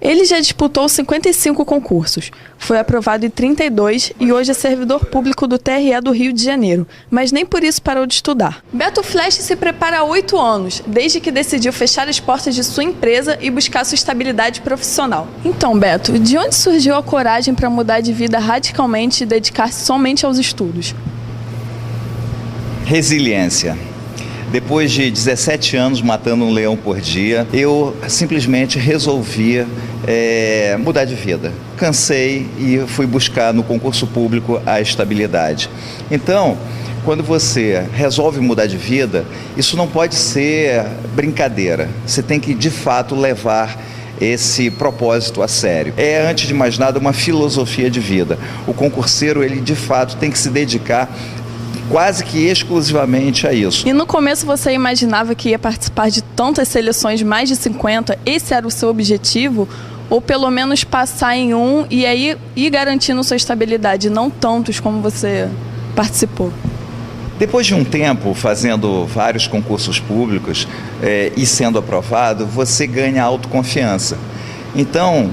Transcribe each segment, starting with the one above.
Ele já disputou 55 concursos, foi aprovado em 32 e hoje é servidor público do TRE do Rio de Janeiro, mas nem por isso parou de estudar. Beto Flash se prepara há 8 anos, desde que decidiu fechar as portas de sua empresa e buscar sua estabilidade profissional. Então, Beto, de onde surgiu a coragem para mudar de vida radicalmente e dedicar-se somente aos estudos? Resiliência. Depois de 17 anos matando um leão por dia, eu simplesmente resolvi mudar de vida. Cansei e fui buscar no concurso público a estabilidade. Então, quando você resolve mudar de vida, isso não pode ser brincadeira. Você tem que, de fato, levar esse propósito a sério. É, antes de mais nada, uma filosofia de vida. O concurseiro, ele, de fato, tem que se dedicar quase que exclusivamente a isso. E no começo você imaginava que ia participar de tantas seleções, mais de 50? Esse era o seu objetivo? Ou pelo menos passar em um e aí ir garantindo sua estabilidade, não tantos como você participou? Depois de um tempo fazendo vários concursos públicos e sendo aprovado, você ganha autoconfiança. Então,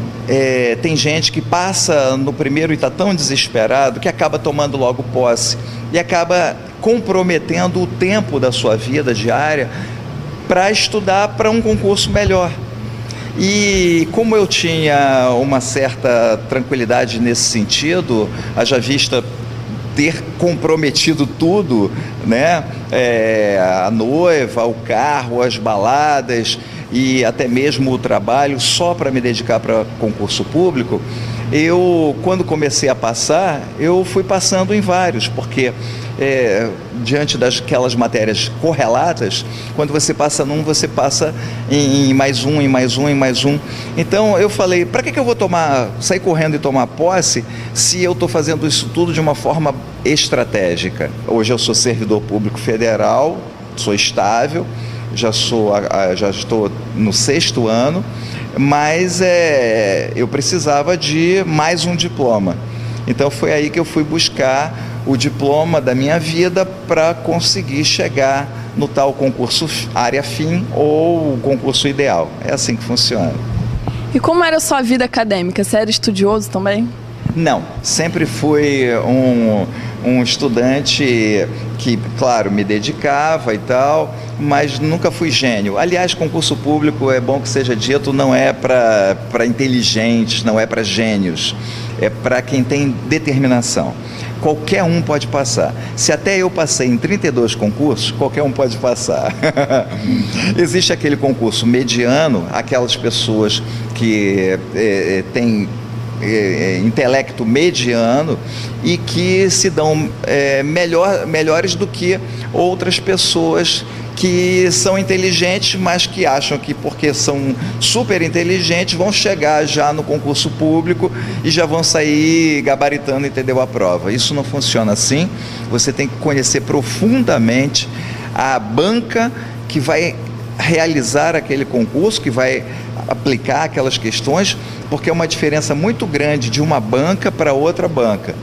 tem gente que passa no primeiro e está tão desesperado que acaba tomando logo posse e acaba comprometendo o tempo da sua vida diária para estudar para um concurso melhor. E como eu tinha uma certa tranquilidade nesse sentido, haja vista ter comprometido tudo, né? A noiva, o carro, as baladas e até mesmo o trabalho só para me dedicar para concurso público, eu, quando comecei a passar, eu fui passando em vários, porque diante daquelas matérias correlatas, quando você passa num, você passa em mais um, em mais um, em mais um. Então eu falei, para que eu vou sair correndo e tomar posse se eu estou fazendo isso tudo de uma forma estratégica? Hoje eu sou servidor público federal, sou estável, já estou no 6º ano, mas eu precisava de mais um diploma. Então foi aí que eu fui buscar o diploma da minha vida para conseguir chegar no tal concurso área fim ou o concurso ideal. É assim que funciona. E como era a sua vida acadêmica? Você era estudioso também? Não, sempre fui um estudante que, claro, me dedicava e tal, mas nunca fui gênio. Aliás, concurso público, é bom que seja dito, não é para inteligentes, não é para gênios, é para quem tem determinação. Qualquer um pode passar. Se até eu passei em 32 concursos, qualquer um pode passar. Existe aquele concurso mediano, aquelas pessoas que têm intelecto mediano e que se dão melhores do que outras pessoas que são inteligentes, mas que acham que porque são super inteligentes vão chegar já no concurso público e já vão sair gabaritando, entendeu, a prova. Isso não funciona assim. Você tem que conhecer profundamente a banca que vai realizar aquele concurso, que vai aplicar aquelas questões, porque é uma diferença muito grande de uma banca para outra banca.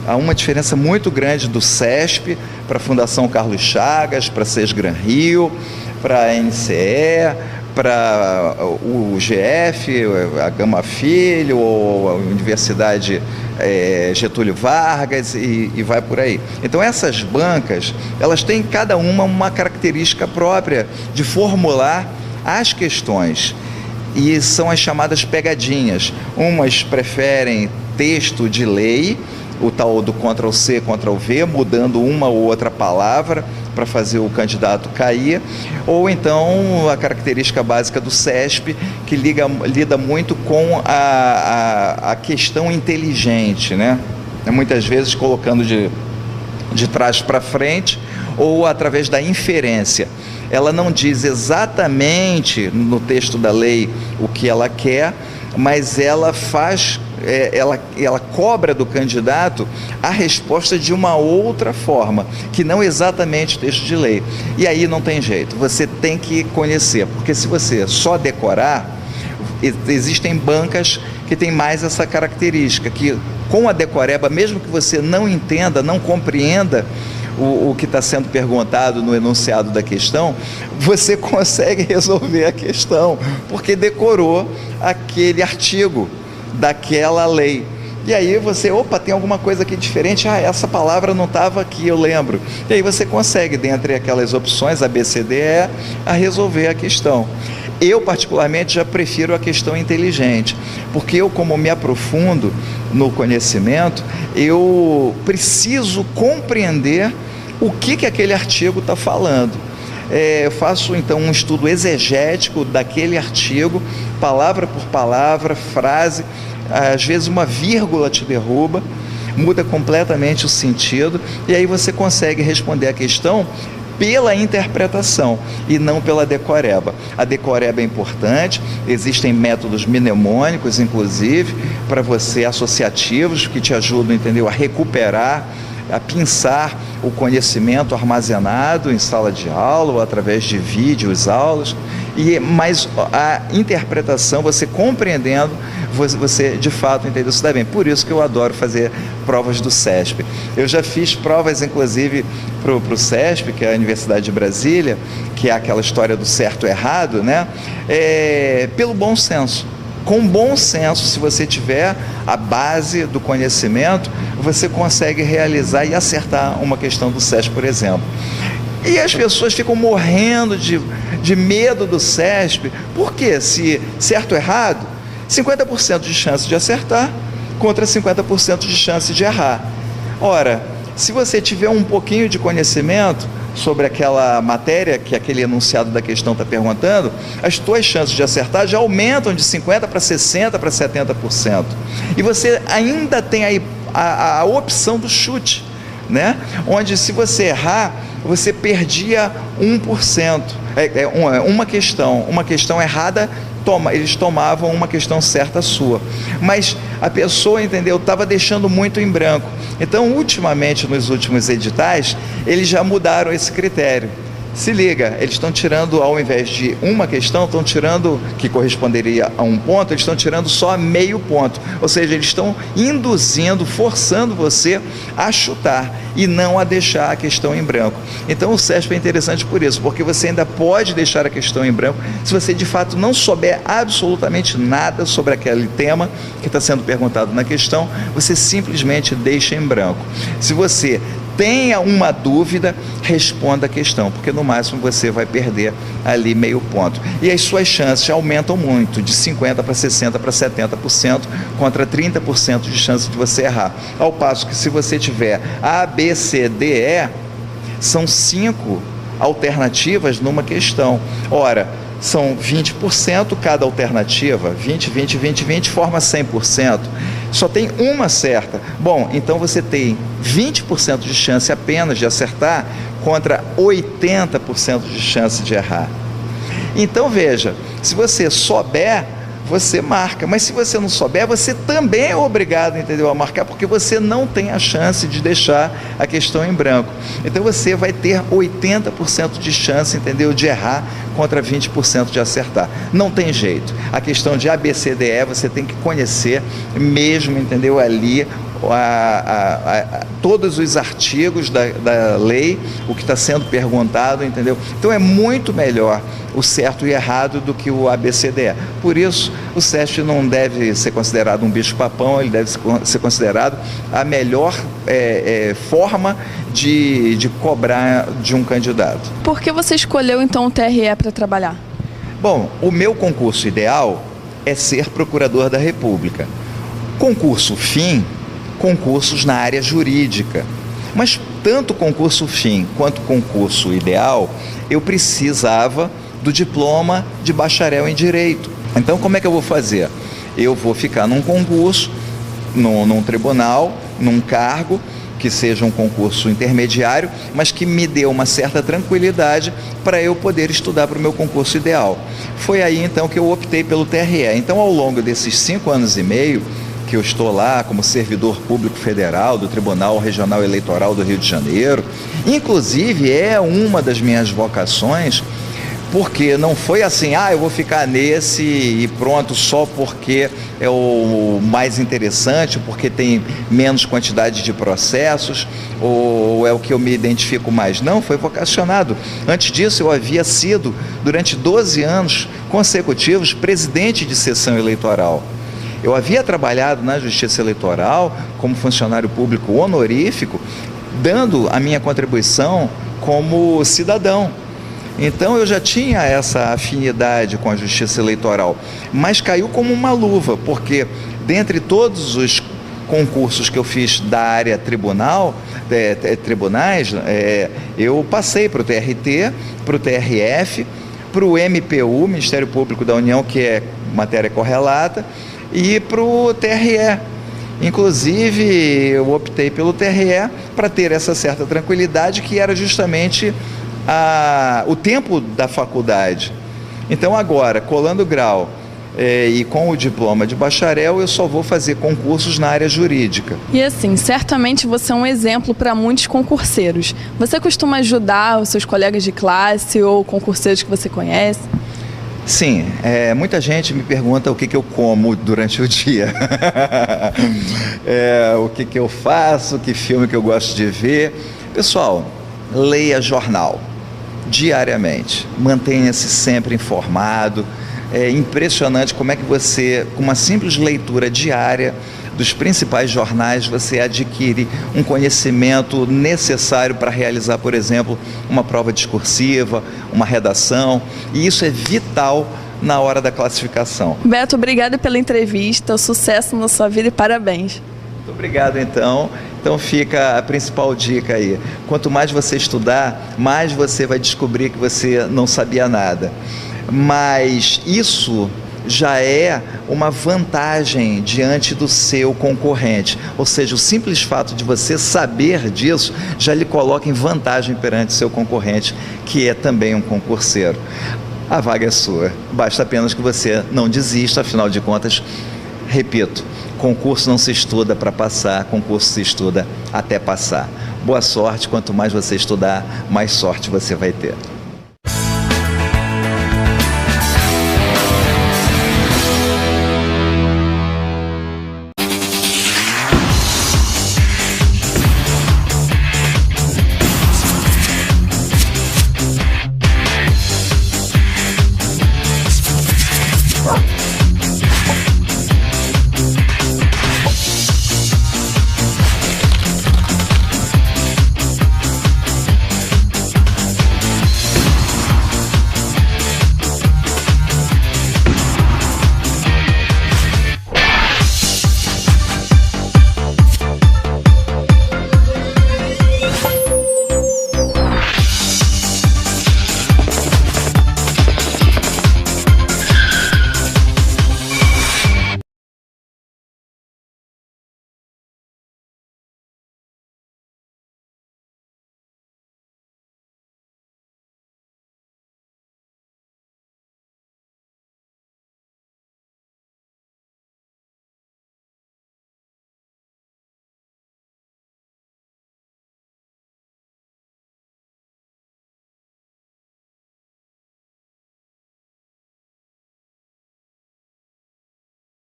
Há uma diferença muito grande do CESP para a Fundação Carlos Chagas, para a Sesgran Rio, para a NCE, para o UGF, a Gama Filho, ou a Universidade Getúlio Vargas e vai por aí. Então essas bancas, elas têm cada uma característica própria de formular as questões. E são as chamadas pegadinhas. Umas preferem texto de lei, o tal do Ctrl+C, Ctrl+V, mudando uma ou outra palavra para fazer o candidato cair, ou então a característica básica do CESP, que lida muito com a questão inteligente, né? Muitas vezes colocando de trás para frente ou através da inferência. Ela não diz exatamente no texto da lei o que ela quer, mas ela faz, ela cobra do candidato a resposta de uma outra forma, que não exatamente o texto de lei. E aí não tem jeito, você tem que conhecer, porque se você só decorar, existem bancas que têm mais essa característica, que com a decoreba, mesmo que você não entenda, não compreenda o que está sendo perguntado no enunciado da questão, você consegue resolver a questão, porque decorou aquele artigo daquela lei. E aí você, opa, tem alguma coisa aqui diferente, essa palavra não estava aqui, eu lembro. E aí você consegue, dentre aquelas opções, A, B, C, D, E, a resolver a questão. Eu, particularmente, já prefiro a questão inteligente, porque eu, como me aprofundo no conhecimento, eu preciso compreender o que aquele artigo está falando. Eu faço, então, um estudo exegético daquele artigo, palavra por palavra, frase. Às vezes uma vírgula te derruba, muda completamente o sentido, e aí você consegue responder a questão pela interpretação e não pela decoreba. A decoreba é importante, existem métodos mnemônicos, inclusive, para você, associativos, que te ajudam, entendeu, a recuperar, a pensar o conhecimento armazenado em sala de aula ou através de vídeos, aulas, mas a interpretação, você compreendendo, você de fato entendeu isso daí bem. Por isso que eu adoro fazer provas do CESP. Eu já fiz provas, inclusive, para o CESP, que é a Universidade de Brasília, que é aquela história do certo e errado, né? Pelo bom senso. Com bom senso, se você tiver a base do conhecimento, você consegue realizar e acertar uma questão do CESP, por exemplo. E as pessoas ficam morrendo de medo do CESP, porque se certo ou errado, 50% de chance de acertar contra 50% de chance de errar. Ora, se você tiver um pouquinho de conhecimento sobre aquela matéria que aquele enunciado da questão está perguntando, as tuas chances de acertar já aumentam de 50% para 60% para 70%. E você ainda tem aí a opção do chute, né? Onde se você errar, você perdia 1%. Uma questão errada, eles tomavam uma questão certa sua. Mas a pessoa, entendeu, estava deixando muito em branco. Então, ultimamente, nos últimos editais, eles já mudaram esse critério. Se liga, eles estão tirando, ao invés de uma questão, estão tirando, que corresponderia a um ponto, eles estão tirando só meio ponto. Ou seja, eles estão induzindo, forçando você a chutar e não a deixar a questão em branco. Então o CESP é interessante por isso, porque você ainda pode deixar a questão em branco se você de fato não souber absolutamente nada sobre aquele tema que está sendo perguntado na questão, você simplesmente deixa em branco. Se você tenha uma dúvida, responda a questão, porque no máximo você vai perder ali meio ponto. E as suas chances aumentam muito, de 50% para 60% para 70%, contra 30% de chance de você errar. Ao passo que se você tiver A, B, C, D, E, são 5 alternativas numa questão. Ora, são 20% cada alternativa, 20, 20, 20, 20, forma 100%. Só tem uma certa. Bom, então você tem 20% de chance apenas de acertar contra 80% de chance de errar. Então veja, se você souber, você marca, mas se você não souber, você também é obrigado, entendeu, a marcar, porque você não tem a chance de deixar a questão em branco. Então você vai ter 80% de chance, entendeu, de errar contra 20% de acertar. Não tem jeito. A questão de A, B, C, D, E, você tem que conhecer mesmo, entendeu, ali todos os artigos da lei, o que está sendo perguntado, entendeu? Então é muito melhor o certo e errado do que o ABCDE. Por isso, o CESP não deve ser considerado um bicho-papão, ele deve ser considerado a melhor forma de cobrar de um candidato. Por que você escolheu então o TRE para trabalhar? Bom, o meu concurso ideal é ser procurador da República. Concurso fim, concursos na área jurídica. Mas tanto concurso fim quanto concurso ideal, eu precisava do diploma de bacharel em Direito. Então, como é que eu vou fazer? Eu vou ficar num concurso, num tribunal, num cargo, que seja um concurso intermediário, mas que me dê uma certa tranquilidade para eu poder estudar para o meu concurso ideal. Foi aí, então, que eu optei pelo TRE. Então, ao longo desses 5 anos e meio, que eu estou lá como servidor público federal do Tribunal Regional Eleitoral do Rio de Janeiro, inclusive é uma das minhas vocações, Porque não foi assim, eu vou ficar nesse e pronto, só porque é o mais interessante, porque tem menos quantidade de processos, ou é o que eu me identifico mais. Não, foi vocacionado. Antes disso, eu havia sido, durante 12 anos consecutivos, presidente de sessão eleitoral. Eu havia trabalhado na Justiça Eleitoral como funcionário público honorífico, dando a minha contribuição como cidadão. Então eu já tinha essa afinidade com a Justiça Eleitoral, mas caiu como uma luva, porque dentre todos os concursos que eu fiz da área tribunais, eu passei para o TRT, para o TRF, para o MPU, Ministério Público da União, que é matéria correlata, e para o TRE. Inclusive, eu optei pelo TRE para ter essa certa tranquilidade, que era justamente o tempo da faculdade. Então agora, colando grau e com o diploma de bacharel, eu só vou fazer concursos na área jurídica. E assim, certamente você é um exemplo para muitos concurseiros. Você costuma ajudar os seus colegas de classe ou concurseiros que você conhece? Sim, muita gente me pergunta o que eu como durante o dia, o que eu faço, que filme que eu gosto de ver. Pessoal, leia jornal diariamente, mantenha-se sempre informado. É impressionante como é que você, com uma simples leitura diária dos principais jornais, você adquire um conhecimento necessário para realizar, por exemplo, uma prova discursiva, uma redação, e isso é vital na hora da classificação. Beto, obrigada pela entrevista, sucesso na sua vida e parabéns. Muito obrigado, então. Então fica a principal dica aí. Quanto mais você estudar, mais você vai descobrir que você não sabia nada. Mas isso já é uma vantagem diante do seu concorrente. Ou seja, o simples fato de você saber disso já lhe coloca em vantagem perante o seu concorrente, que é também um concurseiro. A vaga é sua. Basta apenas que você não desista, afinal de contas, repito, concurso não se estuda para passar, concurso se estuda até passar. Boa sorte, quanto mais você estudar, mais sorte você vai ter.